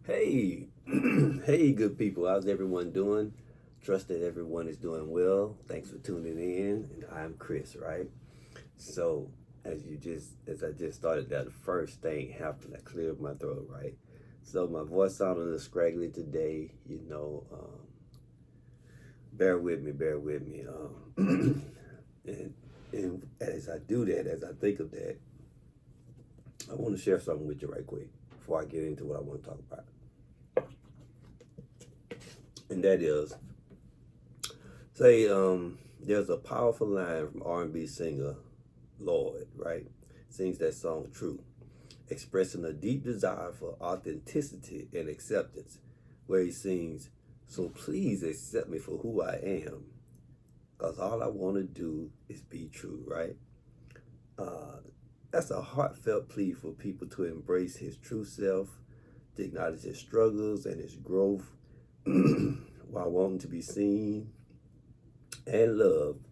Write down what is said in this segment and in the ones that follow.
Hey, hey, good people. How's everyone doing? Trust that everyone is doing well. Thanks for tuning in. And I'm Chris, right? So, as I just started that, the first thing happened. I cleared my throat, right? So my voice sounded a little scraggly today. Bear with me, bear with me. And as I do that, as I think of that, I want to share something with you right quick before I get into what I want to talk about. And that is, there's a powerful line from R&B singer Lloyd, right? Sings that song True, expressing a deep desire for authenticity and acceptance, where he sings, "So please accept me for who I am, because all I want to do is be true," right? Uh, that's a heartfelt plea for people to embrace his true self, to acknowledge his struggles and his growth while wanting to be seen and loved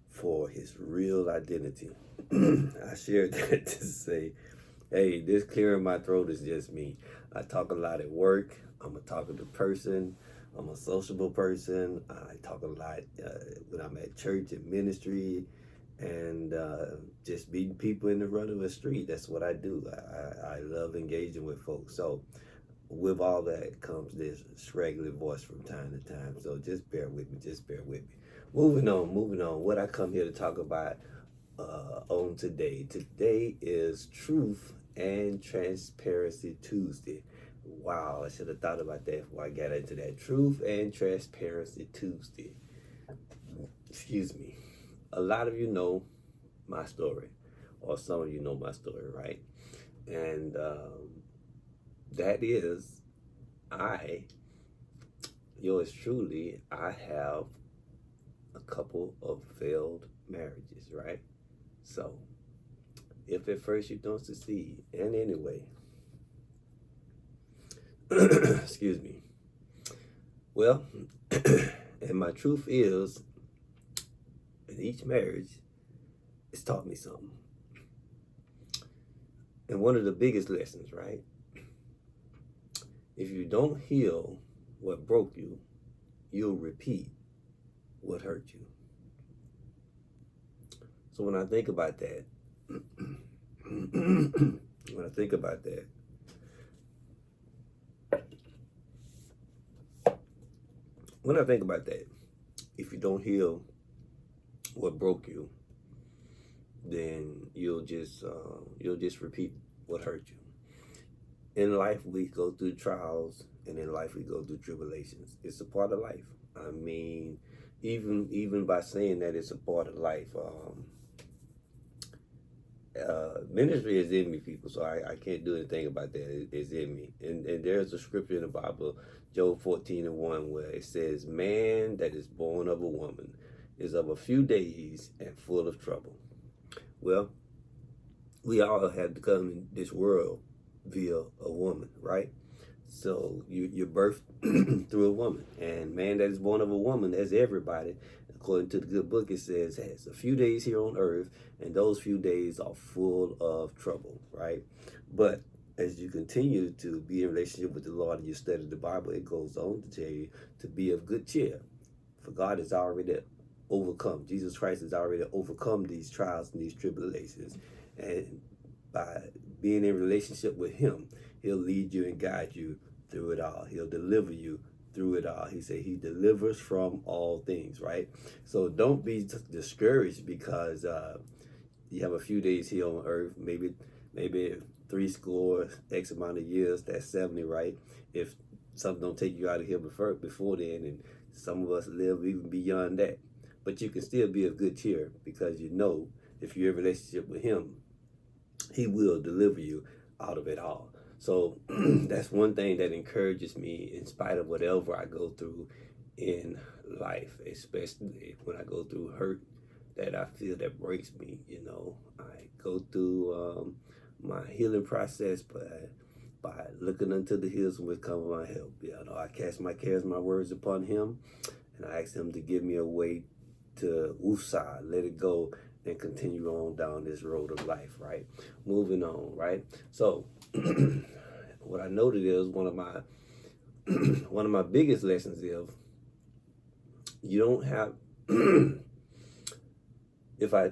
for his real identity. I shared that to say, hey, this clearing my throat is just me. I talk a lot at work. I'm a talkative person. I'm a sociable person. I talk a lot when I'm at church and ministry and just meeting people in the run of the street. That's what I do. I love engaging with folks. So with all that comes this regular voice from time to time. So just bear with me. Just bear with me. Moving on, moving on. What I come here to talk about on today. Today is Truth and Transparency Tuesday. Wow, I should have thought about that before I got into that. Truth and Transparency Tuesday. Excuse me. A lot of you know my story, or some of you know my story, right? And that is, I, yours truly, I have a couple of failed marriages, right? So, if at first you don't succeed, and anyway, excuse me. Well, and my truth is, in each marriage, it's taught me something. And one of the biggest lessons, right? If you don't heal what broke you, you'll repeat what hurt you. So when I think about that, when I think about that, when I think about that, if you don't heal what broke you, then you'll just repeat what hurt you. In life, we go through trials, and in life, we go through tribulations. It's a part of life. I mean, even by saying that it's a part of life, ministry is in me, people. So I can't do anything about that. It's in me. And there's a scripture in the Bible, Job 14:1, where it says, "Man that is born of a woman is of a few days and full of trouble." Well, we all had to come in this world via a woman, right? So you're birthed through a woman, and man that is born of a woman, as everybody, according to the good book, it says has a few days here on earth, and those few days are full of trouble, right? But as you continue to be in relationship with the Lord and you study the Bible, it goes on to tell you to be of good cheer, for God has already overcome. Jesus Christ has already overcome these trials and these tribulations, and by being in relationship with Him, He'll lead you and guide you through it all. He'll deliver you through it all. He said He delivers from all things, right? So don't be discouraged because you have a few days here on earth, maybe three score X amount of years, that's 70, right? If something don't take you out of here before then, and some of us live even beyond that. But you can still be of good cheer because you know if you're in a relationship with Him, He will deliver you out of it all. So that's one thing that encourages me in spite of whatever I go through in life, especially when I go through hurt that I feel that breaks me. I go through my healing process by looking unto the hills from which come my help. I cast my cares, my words upon Him, and I ask Him to give me a way to woosah, let it go, and continue on down this road of life, right? Moving on, right? So what I noted is one of my one of my biggest lessons is you don't have if I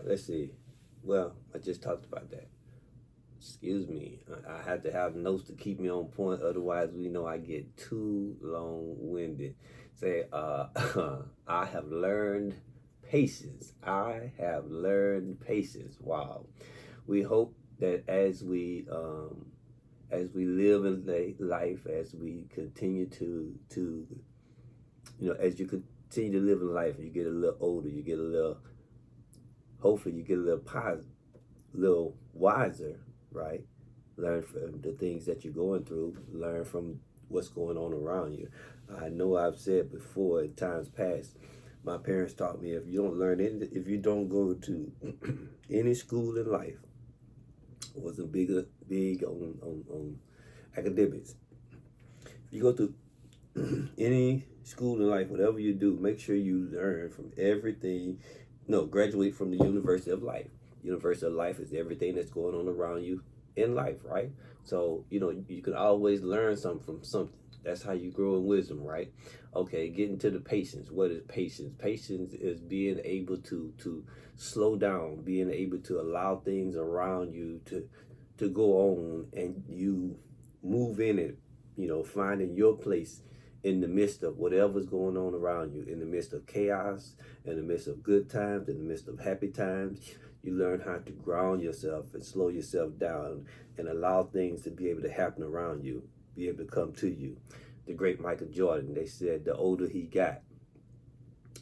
let's see, well, I just talked about that. Excuse me. I have to have notes to keep me on point. Otherwise, we know I get too long-winded. Say, I have learned patience. I have learned patience. Wow. We hope that as we live in life, as we continue to as you continue to live in life, you get a little older, you get a little, hopefully you get a little positive, little wiser, right? Learn from the things that you're going through, learn from what's going on around you. I know I've said before in times past, my parents taught me if you don't learn anything, if you don't go to any school in life, wasn't big on academics. If you go to any school in life, whatever you do, make sure you learn from everything. No, graduate from the University of Life. University of Life is everything that's going on around you in life, right? So, you can always learn something from something. That's how you grow in wisdom, right? Okay, getting to the patience. What is patience? Patience is being able to slow down, being able to allow things around you to go on and you move in it, finding your place in the midst of whatever's going on around you, in the midst of chaos, in the midst of good times, in the midst of happy times. You learn how to ground yourself and slow yourself down and allow things to be able to happen around you, be able to come to you. The great Michael Jordan, they said the older he got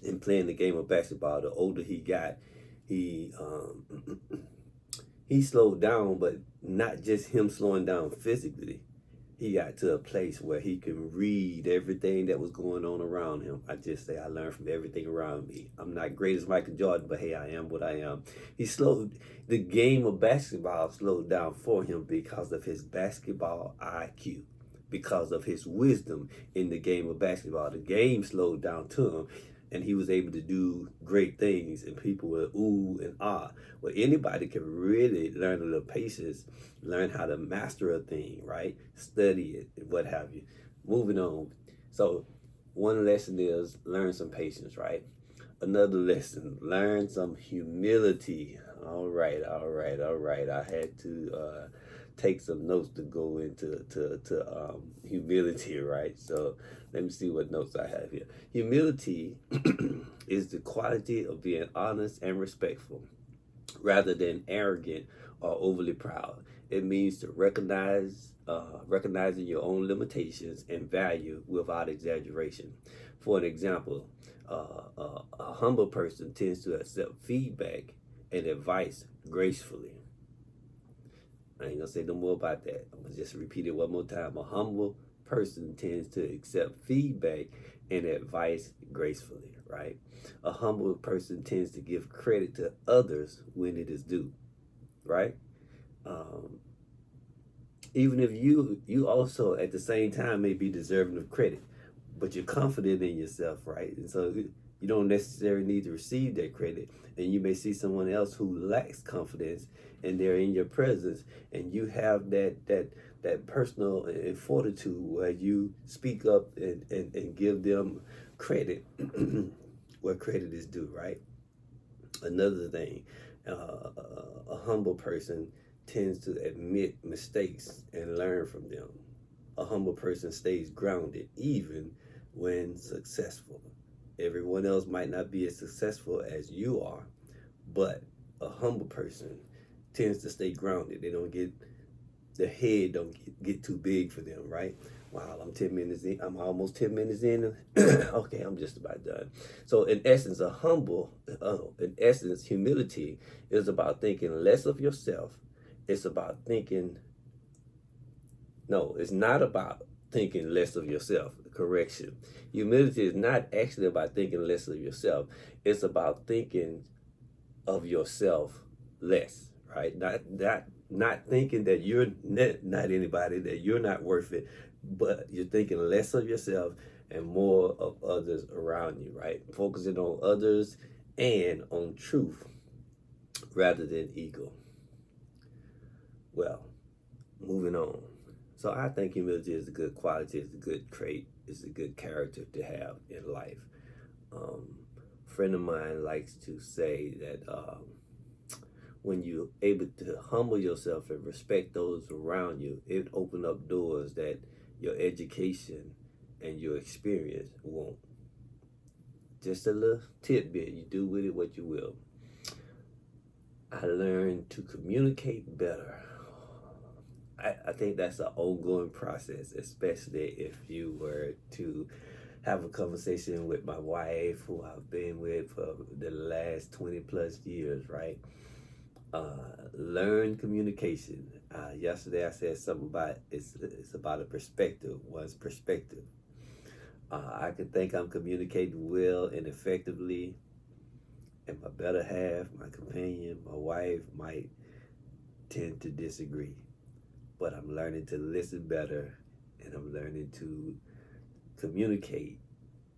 in playing the game of basketball, the older he got, he he slowed down, but not just him slowing down physically. He got to a place where he can read everything that was going on around him. I just say I learned from everything around me. I'm not great as Michael Jordan, but hey, I am what I am. The game of basketball slowed down for him because of his basketball IQ, because of his wisdom in the game of basketball. The game slowed down to him, and he was able to do great things, and people were ooh and ah. Well, anybody can really learn a little patience, learn how to master a thing, right? Study it, and what have you. Moving on. So, one lesson is learn some patience, right? Another lesson, learn some humility. All right. I had to take some notes to go into humility, right? So let me see what notes I have here. Humility is the quality of being honest and respectful, rather than arrogant or overly proud. It means to recognizing your own limitations and value without exaggeration. For an example, a humble person tends to accept feedback and advice gracefully. I ain't gonna say no more about that. I'm gonna just repeat it one more time. A humble person tends to accept feedback and advice gracefully, right? A humble person tends to give credit to others when it is due, right? Um, Even if you also at the same time may be deserving of credit, but you're confident in yourself, right? And so you don't necessarily need to receive that credit. And you may see someone else who lacks confidence and they're in your presence, and you have that personal fortitude where you speak up and give them credit where credit is due, right? Another thing, a humble person tends to admit mistakes and learn from them. A humble person stays grounded even when successful. Everyone else might not be as successful as you are, but a humble person tends to stay grounded. They don't get, their head don't get too big for them, right? Wow, I'm 10 minutes in. I'm almost 10 minutes in. Okay, I'm just about done. So in essence, humility is about thinking less of yourself. It's about thinking, no, it's not about thinking less of yourself. Correction. Humility is not actually about thinking less of yourself. It's about thinking of yourself less, right? Not thinking that you're not anybody, that you're not worth it, but you're thinking less of yourself and more of others around you, right? Focusing on others and on truth rather than ego. Well, moving on. So I think humility is a good quality, it's a good trait, it's a good character to have in life. A friend of mine likes to say that when you're able to humble yourself and respect those around you, it opens up doors that your education and your experience won't. Just a little tidbit, you do with it what you will. I learned to communicate better. I think that's an ongoing process, especially if you were to have a conversation with my wife, who I've been with for the last 20 plus years, right? Learn communication. Yesterday I said something about it's about a perspective, one's perspective. I can think I'm communicating well and effectively, and my better half, my companion, my wife, might tend to disagree. But I'm learning to listen better, and I'm learning to communicate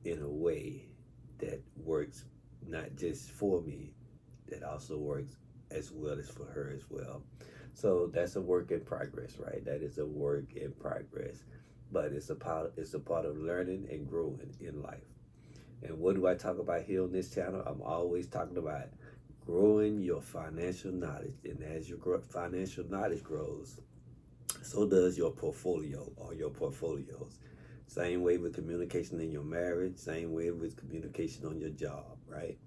in a way that works not just for me, that also works as well as for her as well. So that's a work in progress, right? That is a work in progress, but it's a part of learning and growing in life. And what do I talk about here on this channel? I'm always talking about growing your financial knowledge, and as your financial knowledge grows, so does your portfolio or your portfolios. Same way with communication in your marriage, same way with communication on your job, right?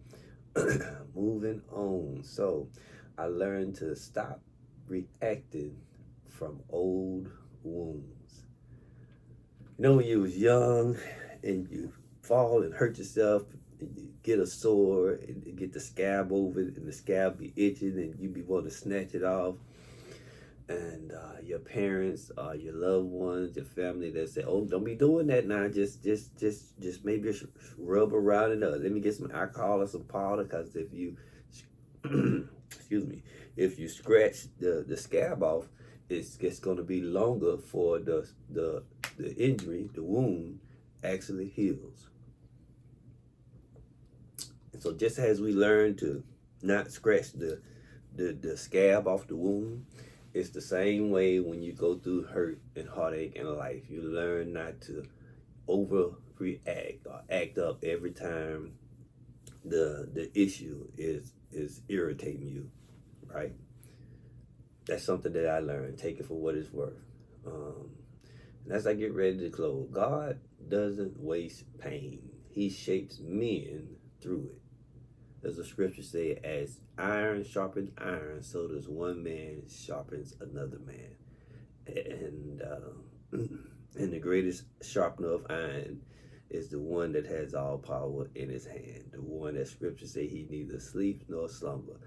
Moving on. So I learned to stop reacting from old wounds. You know, when you was young and you fall and hurt yourself, and you get a sore and get the scab over it, and the scab be itching, and you be wanting to snatch it off, and your parents, your loved ones, your family, they say, "Oh, don't be doing that now. Just maybe rub around it. Let me get some alcohol or some powder, because if you, excuse me, if you scratch the scab off, it's going to be longer for the injury, the wound, actually heals." And so just as we learn to not scratch the scab off the wound, it's the same way when you go through hurt and heartache in life. You learn not to overreact or act up every time the issue is irritating you, right? That's something that I learned. Take it for what it's worth. And as I get ready to close, God doesn't waste pain. He shapes men through it. As the scripture say, as iron sharpens iron, so does one man sharpens another man. And and the greatest sharpener of iron is the one that has all power in his hand. The one that scripture say he neither sleeps nor slumber.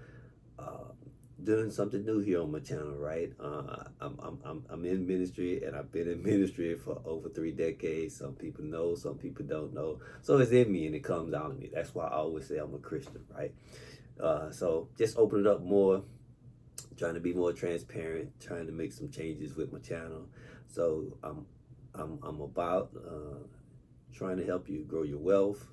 Doing something new here on my channel, right? I'm in ministry, and I've been in ministry for over 3 decades. Some people know, some people don't know. So it's in me and it comes out of me. That's why I always say I'm a Christian, right? So just open it up more, trying to be more transparent, trying to make some changes with my channel. So I'm about trying to help you grow your wealth.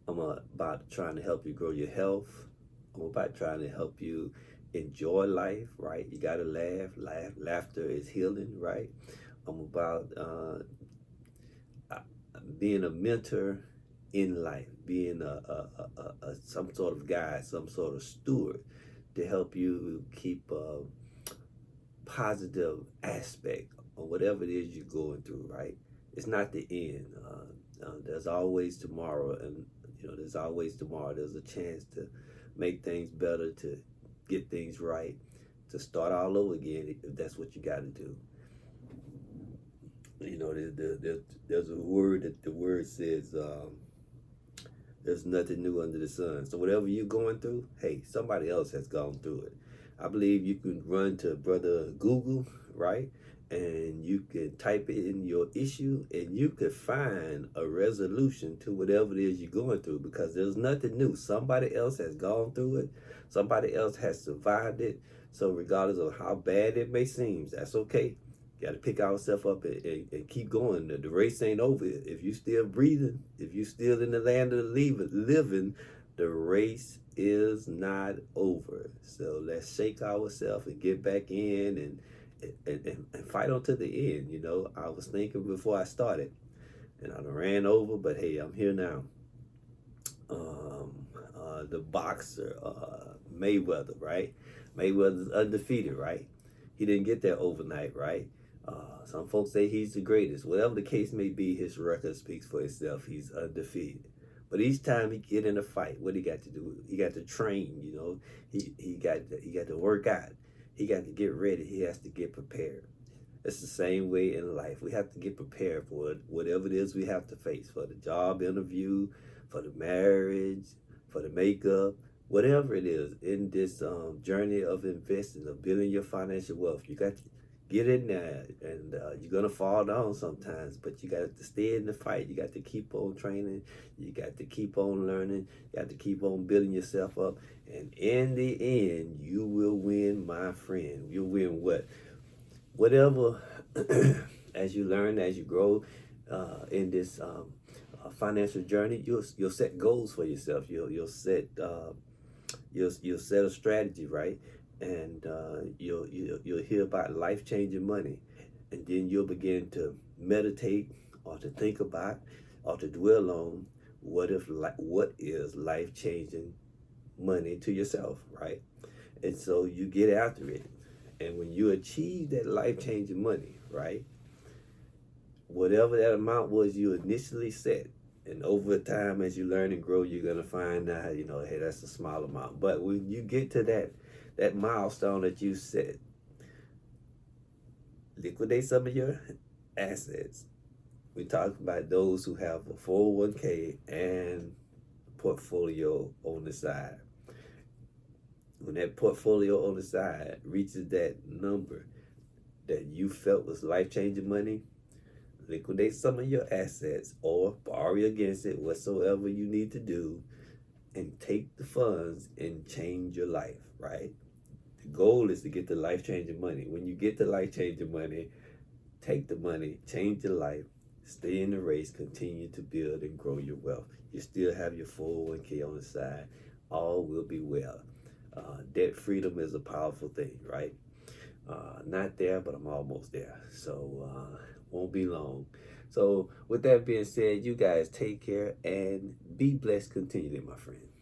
I'm about trying to help you grow your health. I'm about trying to help you enjoy life, right? You gotta laugh. Laughter is healing, right? I'm about being a mentor in life, being a some sort of guide, some sort of steward to help you keep a positive aspect on whatever it is you're going through, right? It's not the end. There's always tomorrow, and there's always tomorrow. There's a chance to make things better, to get things right, to start all over again if that's what you got to do. There's a word that the word says, there's nothing new under the sun. So whatever you're going through, hey, somebody else has gone through it. I believe you can run to Brother Google, right? And you can type in your issue, and you could find a resolution to whatever it is you're going through, because there's nothing new. Somebody else has gone through it. Somebody else has survived it. So regardless of how bad it may seem, that's okay. Got to pick ourselves up and keep going. The race ain't over. If you still breathing, if you still in the land of the living, the race is not over. So let's shake ourselves and get back in and fight on to the end. You know, I was thinking before I started, and I done ran over, but hey, I'm here now. The boxer Mayweather, right? Mayweather's undefeated, right? He didn't get there overnight, right? Some folks say he's the greatest. Whatever the case may be, his record speaks for itself. He's undefeated. But each time he get in a fight, what he got to do? He got to train. You know, he got to work out. He got to get ready. He has to get prepared. It's the same way in life. We have to get prepared for it, whatever it is we have to face, for the job interview, for the marriage, for the makeup, whatever it is in this journey of investing, of building your financial wealth. You got to get in there, and you're going to fall down sometimes, but you got to stay in the fight. You got to keep on training. You got to keep on learning. You got to keep on building yourself up. And in the end, you will win, my friend. You'll win what? Whatever, as you learn, as you grow in this financial journey, you'll set goals for yourself. You'll set you'll set a strategy, right? And you'll hear about life changing money, and then you'll begin to meditate or to think about or to dwell on what is life changing money to yourself, right? And so you get after it. And when you achieve that life-changing money, right, whatever that amount was you initially set, and over time as you learn and grow, you're going to find out, you know, hey, that's a small amount. But when you get to that milestone that you set, liquidate some of your assets. We talk about those who have a 401k and portfolio on the side. When that portfolio on the side reaches that number that you felt was life-changing money, liquidate some of your assets or borrow against it, whatsoever you need to do, and take the funds and change your life, right? The goal is to get the life-changing money. When you get the life-changing money, take the money, change your life, stay in the race, continue to build and grow your wealth. You still have your 401k on the side. All will be well. Debt freedom is a powerful thing, right? Not there, but I'm almost there. So won't be long. So with that being said, you guys take care and be blessed continually, my friends.